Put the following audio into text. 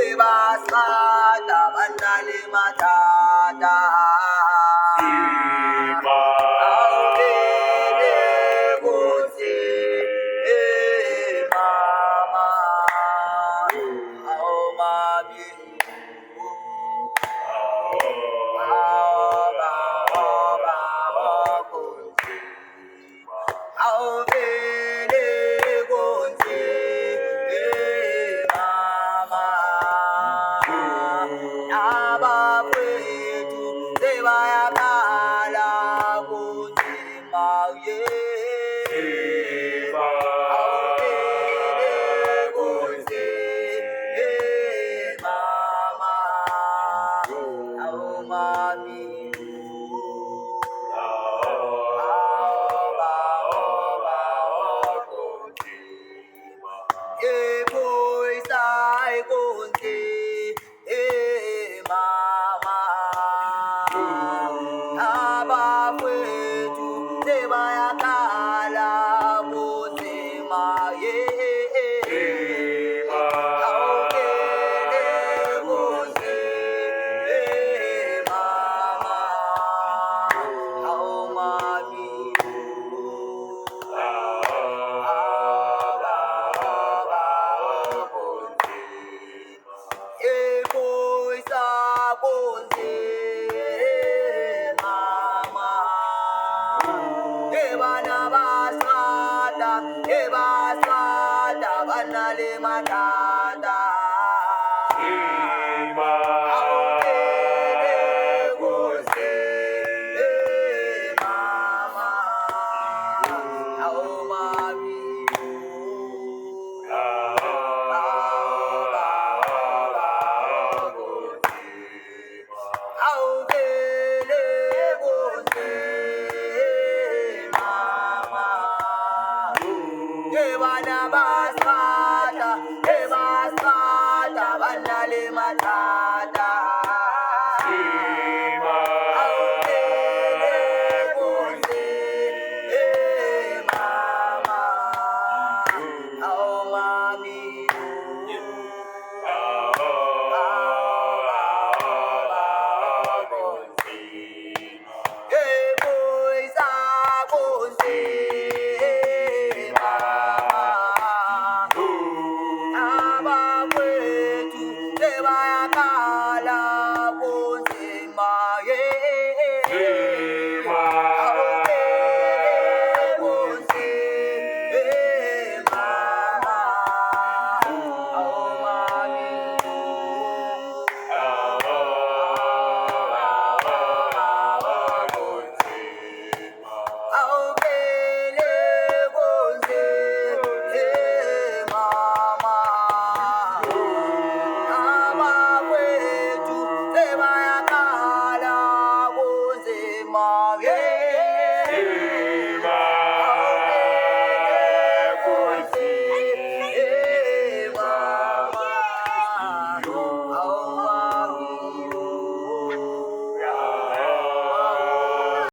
ebasada banale matata awubele kunzi mama awumami awuvele kunzi mama abafowethu sebayakhala kunzima awuvele kunzi mama awumami mama abafowethu sebayakhala kunzima awuvele kunzi mama awumami banale matata awuvele kunzi mama awumami awuvele kunzi mama ebana basada banale matata awuvele kunzi mama awumami